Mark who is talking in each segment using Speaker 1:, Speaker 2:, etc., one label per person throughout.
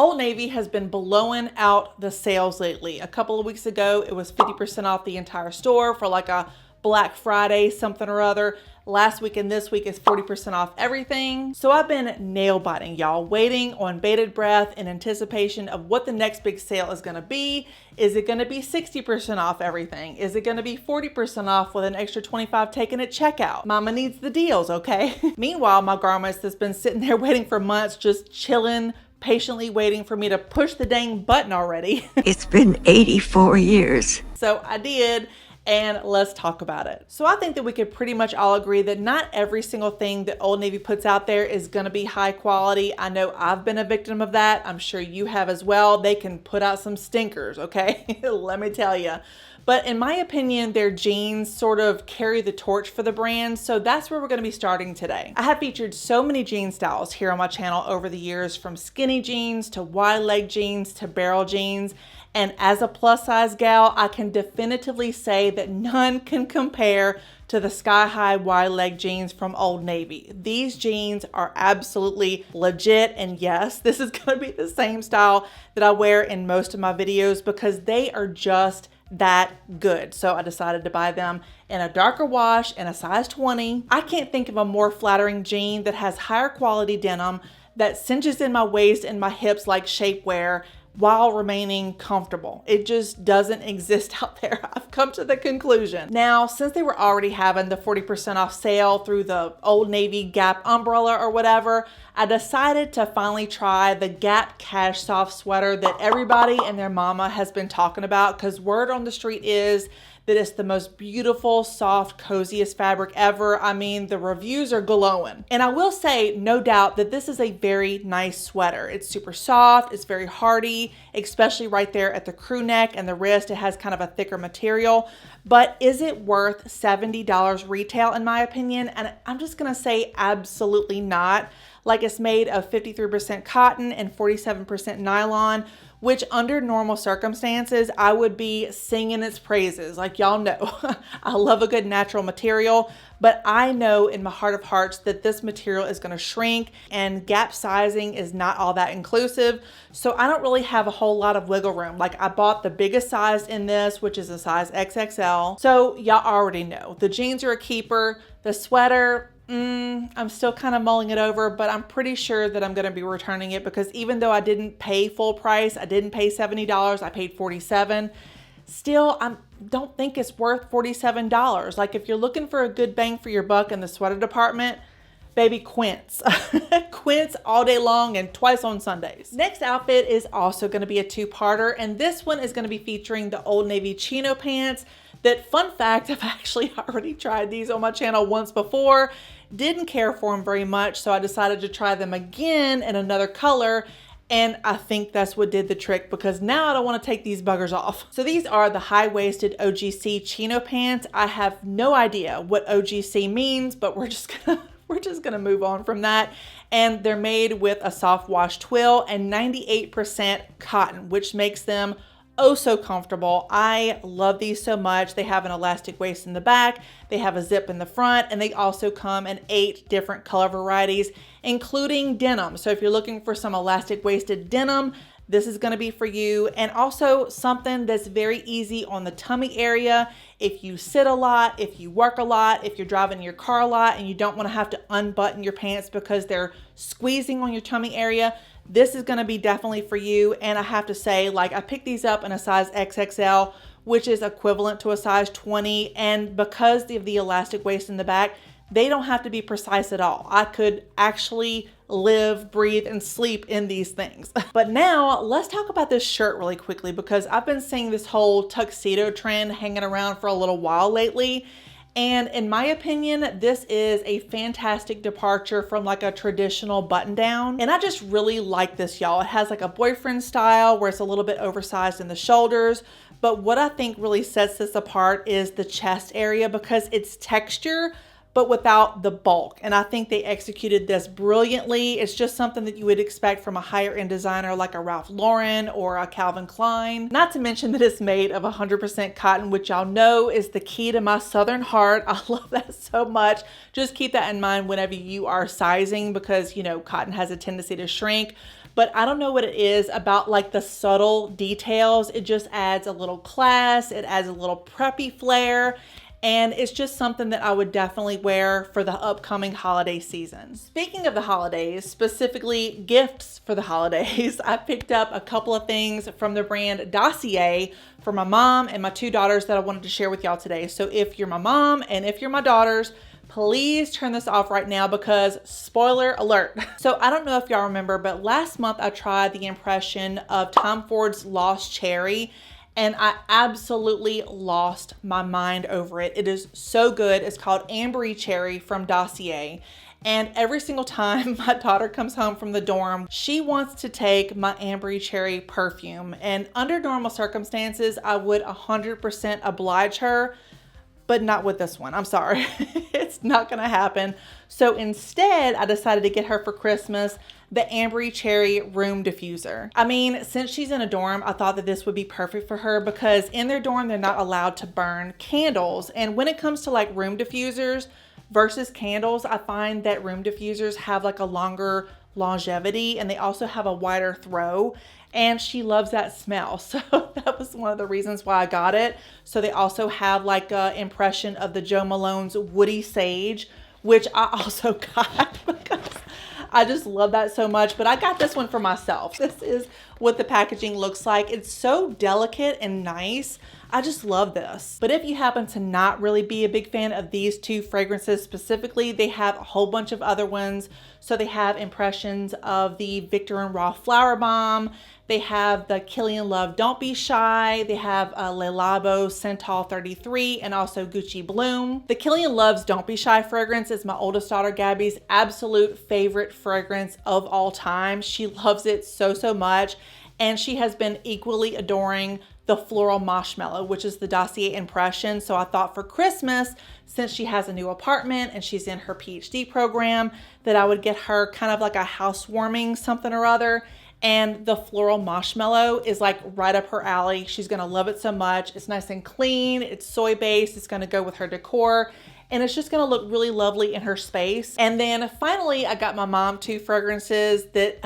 Speaker 1: Old Navy has been blowing out the sales lately. A couple of weeks ago, it was 50% off the entire store for like a Black Friday something or other. Last week and this week is 40% off everything. So I've been nail biting, y'all, waiting on bated breath in anticipation of what the next big sale is gonna be. Is it gonna be 60% off everything? Is it gonna be 40% off with an extra 25 taken at checkout? Mama needs the deals, okay? Meanwhile, my garments that's been sitting there waiting for months, just chilling, patiently waiting for me to push the dang button already.
Speaker 2: It's been 84 years.
Speaker 1: So I did. And let's talk about it. So I think that we could pretty much all agree that not every single thing that Old Navy puts out there is gonna be high quality. I know I've been a victim of that. I'm sure you have as well. They can put out some stinkers, okay? Let me tell you. But in my opinion, their jeans sort of carry the torch for the brand. So that's where we're gonna be starting today. I have featured so many jean styles here on my channel over the years, from skinny jeans to wide leg jeans to barrel jeans. And as a plus size gal, I can definitively say that none can compare to the sky high wide leg jeans from Old Navy. These jeans are absolutely legit. And yes, this is gonna be the same style that I wear in most of my videos because they are just that good. So I decided to buy them in a darker wash and a size 20. I can't think of a more flattering jean that has higher quality denim, that cinches in my waist and my hips like shapewear, while remaining comfortable. It just doesn't exist out there. I've come to the conclusion. Now, since they were already having the 40% off sale through the Old Navy Gap umbrella or whatever, I decided to finally try the Gap CashSoft Sweater that everybody and their mama has been talking about, because word on the street is that it's the most beautiful, soft, coziest fabric ever. I mean, the reviews are glowing. And I will say, no doubt, that this is a very nice sweater. It's super soft, it's very hardy, especially right there at the crew neck and the wrist. It has kind of a thicker material. But is it worth $70 retail in my opinion? And I'm just gonna say absolutely not. Like, it's made of 53% cotton and 47% nylon, which under normal circumstances, I would be singing its praises. Like, y'all know, I love a good natural material, but I know in my heart of hearts that this material is gonna shrink, and Gap sizing is not all that inclusive. So I don't really have a whole lot of wiggle room. Like, I bought the biggest size in this, which is a size XXL. So y'all already know, the jeans are a keeper. The sweater, I'm still kind of mulling it over, but I'm pretty sure that I'm going to be returning it, because even though I didn't pay full price, I didn't pay $70, I paid $47. Still, I don't think it's worth $47. Like, if you're looking for a good bang for your buck in the sweater department, baby, Quince. Quince all day long and twice on Sundays. Next outfit is also going to be a two-parter, and this one is going to be featuring the Old Navy Chino pants. That, fun fact, I've actually already tried these on my channel once before. Didn't care for them very much, so I decided to try them again in another color, and I think that's what did the trick, because now I don't want to take these buggers off. So these are the high-waisted OGC Chino pants. I have no idea what OGC means, but we're just gonna move on from that. And they're made with a soft wash twill and 98% cotton, which makes them oh so comfortable. I love these so much. They have an elastic waist in the back, they have a zip in the front, and they also come in 8 different color varieties, including denim. So if you're looking for some elastic waisted denim, this is going to be for you. And also something that's very easy on the tummy area. If you sit a lot, if you work a lot, if you're driving your car a lot and you don't want to have to unbutton your pants because they're squeezing on your tummy area, this is going to be definitely for you. And I have to say, like, I picked these up in a size XXL, which is equivalent to a size 20. And because of the elastic waist in the back, they don't have to be precise at all. I could actually live, breathe, and sleep in these things. But now let's talk about this shirt really quickly, because I've been seeing this whole tuxedo trend hanging around for a little while lately. And in my opinion, this is a fantastic departure from like a traditional button down. And I just really like this, y'all. It has like a boyfriend style where it's a little bit oversized in the shoulders. But what I think really sets this apart is the chest area, because it's texture, but without the bulk. And I think they executed this brilliantly. It's just something that you would expect from a higher end designer like a Ralph Lauren or a Calvin Klein. Not to mention that it's made of 100% cotton, which y'all know is the key to my Southern heart. I love that so much. Just keep that in mind whenever you are sizing, because you know, cotton has a tendency to shrink. but I don't know what it is about like the subtle details. It just adds a little class. It adds a little preppy flair. And it's just something that I would definitely wear for the upcoming holiday season. Speaking of the holidays, specifically gifts for the holidays, I picked up a couple of things from the brand DOSSIER for my mom and my 2 daughters that I wanted to share with y'all today. So if you're my mom and if you're my daughters, please turn this off right now because spoiler alert. So I don't know if y'all remember, but last month I tried the impression of Tom Ford's Lost Cherry, and I absolutely lost my mind over it. It is so good. It's called Ambery Cherry from DOSSIER. And every single time my daughter comes home from the dorm, she wants to take my Ambery Cherry perfume. And under normal circumstances, I would 100% oblige her, but not with this one. I'm sorry. It's not gonna happen. So instead, I decided to get her for Christmas the Ambery Cherry Room Diffuser. I mean, since she's in a dorm, I thought that this would be perfect for her because in their dorm, they're not allowed to burn candles. And when it comes to like room diffusers versus candles, I find that room diffusers have like a longer longevity and they also have a wider throw. And she loves that smell. So that was one of the reasons why I got it. So they also have like an impression of the Joe Malone's Woody Sage, which I also got because I just love that so much. But I got this one for myself. This is what the packaging looks like. It's so delicate and nice. I just love this. But if you happen to not really be a big fan of these 2 fragrances specifically, they have a whole bunch of other ones. So they have impressions of the Viktor & Rolf Flower Bomb. They have the Kilian Love Don't Be Shy. They have Le Labo Centol 33 and also Gucci Bloom. The Kilian Love's Don't Be Shy fragrance is my oldest daughter Gabby's absolute favorite fragrance of all time. She loves it so, so much. And she has been equally adoring the Floral Marshmallow, which is the DOSSIER impression. So I thought for Christmas, since she has a new apartment and she's in her PhD program, that I would get her kind of like a housewarming something or other. And the Floral Marshmallow is like right up her alley. She's gonna love it so much. It's nice and clean. It's soy based. It's gonna go with her decor. And it's just gonna look really lovely in her space. And then finally, I got my mom 2 fragrances that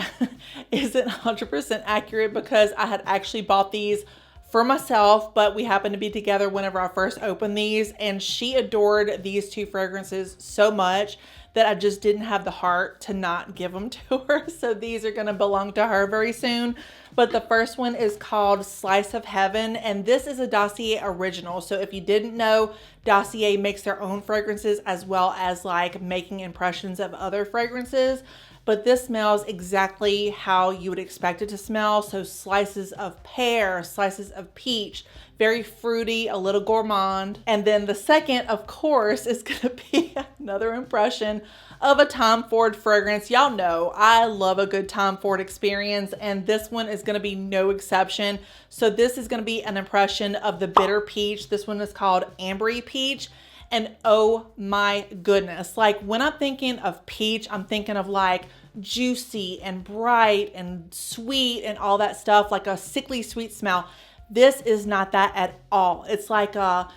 Speaker 1: isn't 100% accurate because I had actually bought these for myself, but we happened to be together whenever I first opened these, and she adored these 2 fragrances so much that I just didn't have the heart to not give them to her. So these are gonna belong to her very soon. But the first one is called Slice of Heaven, and this is a DOSSIER original. So if you didn't know, DOSSIER makes their own fragrances as well as like making impressions of other fragrances. But this smells exactly how you would expect it to smell. So slices of pear, slices of peach, very fruity, a little gourmand. And then the second, of course, is gonna be another impression of a Tom Ford fragrance. Y'all know I love a good Tom Ford experience, and this one is gonna be no exception. So this is gonna be an impression of the bitter peach. This one is called Ambery Peach. And oh my goodness, like when I'm thinking of peach, I'm thinking of like juicy and bright and sweet and all that stuff, like a sickly sweet smell. This is not that at all. It's like a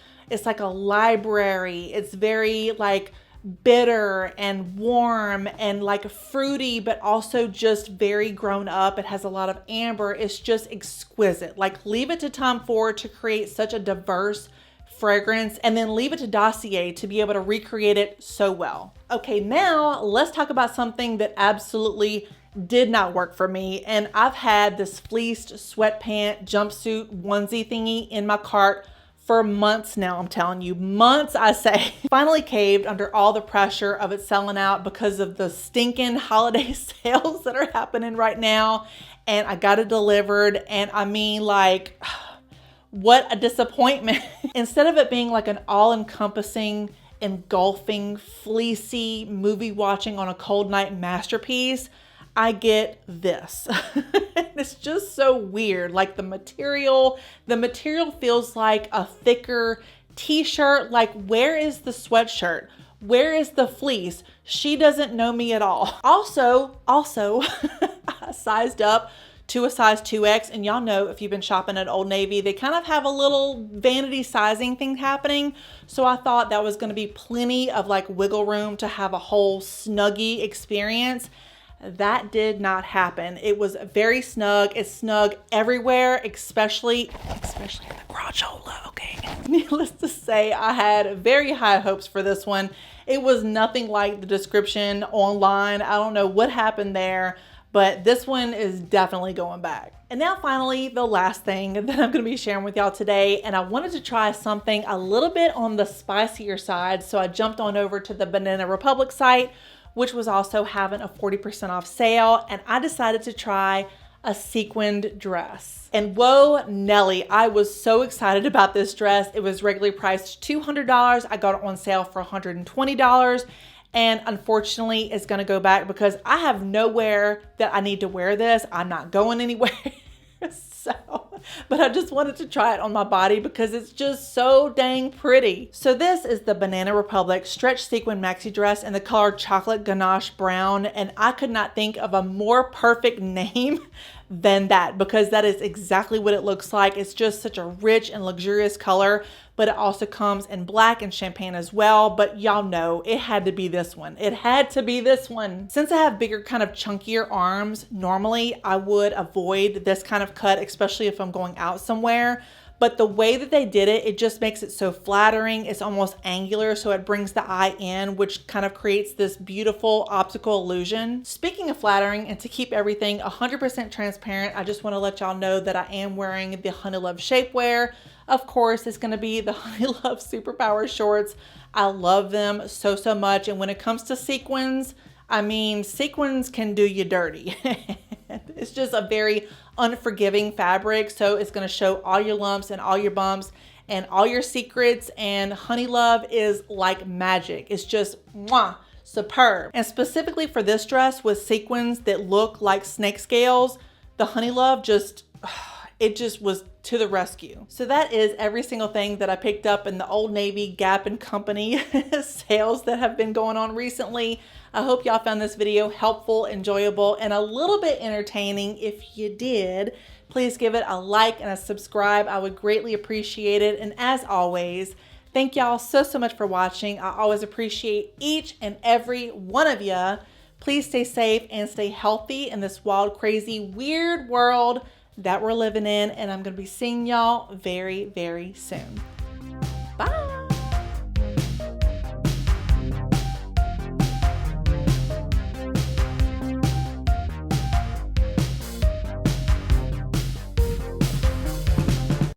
Speaker 1: library. It's very like bitter and warm and like fruity, but also just very grown up. It has a lot of amber. It's just exquisite. Like leave it to Tom Ford to create such a diverse fragrance, and then leave it to DOSSIER to be able to recreate it so well. Okay, now let's talk about something that absolutely did not work for me. And I've had this fleeced sweatpant jumpsuit onesie thingy in my cart for months now. I'm telling you, months, I say. Finally caved under all the pressure of it selling out because of the stinking holiday sales that are happening right now. And I got it delivered, and I mean, like, what a disappointment. Instead of it being like an all-encompassing, engulfing, fleecy movie watching on a cold night masterpiece, I get this. It's just so weird. Like the material feels like a thicker t-shirt. Like, where is the sweatshirt? Where is the fleece? She doesn't know me at all. Also, I sized up to a size 2X, and y'all know if you've been shopping at Old Navy, they kind of have a little vanity sizing thing happening. So I thought that was gonna be plenty of like wiggle room to have a whole snuggie experience. That did not happen. It was very snug. It's snug everywhere, especially in the crotch hole, okay? Needless to say, I had very high hopes for this one. It was nothing like the description online. I don't know what happened there, but this one is definitely going back. And now finally, the last thing that I'm going to be sharing with y'all today, and I wanted to try something a little bit on the spicier side, so I jumped on over to the Banana Republic site, which was also having a 40% off sale, and I decided to try a sequined dress. And whoa, Nelly, I was so excited about this dress. It was regularly priced $200. I got it on sale for $120. And unfortunately, it's going to go back because I have nowhere that I need to wear this. I'm not going anywhere. But I just wanted to try it on my body because it's just so dang pretty. So this is the Banana Republic Stretch Sequin Maxi Dress in the color Chocolate Ganache Brown. And I could not think of a more perfect name than that, because that is exactly what it looks like. It's just such a rich and luxurious color, but it also comes in black and champagne as well. But y'all know it had to be this one. It had to be this one. Since I have bigger, kind of chunkier arms, normally I would avoid this kind of cut, especially if I'm going out somewhere. But the way that they did it, it just makes it so flattering. It's almost angular, so it brings the eye in, which kind of creates this beautiful optical illusion. Speaking of flattering, and to keep everything 100% transparent, I just want to let y'all know that I am wearing the Honeylove shapewear. Of course, it's going to be the Honeylove SuperPower shorts. I love them so, so much. And when it comes to sequins, I mean, sequins can do you dirty. It's just a very unforgiving fabric, so it's going to show all your lumps and all your bumps and all your secrets, and Honeylove is like magic. It's just mwah, superb. And specifically for this dress with sequins that look like snake scales, the Honeylove just, it just was to the rescue. So that is every single thing that I picked up in the Old Navy, Gap and Company sales that have been going on recently. I hope y'all found this video helpful, enjoyable, and a little bit entertaining. If you did, please give it a like and a subscribe. I would greatly appreciate it. And as always, thank y'all so, so much for watching. I always appreciate each and every one of you. Please stay safe and stay healthy in this wild, crazy, weird world that we're living in. And I'm going to be seeing y'all very, very soon. Bye.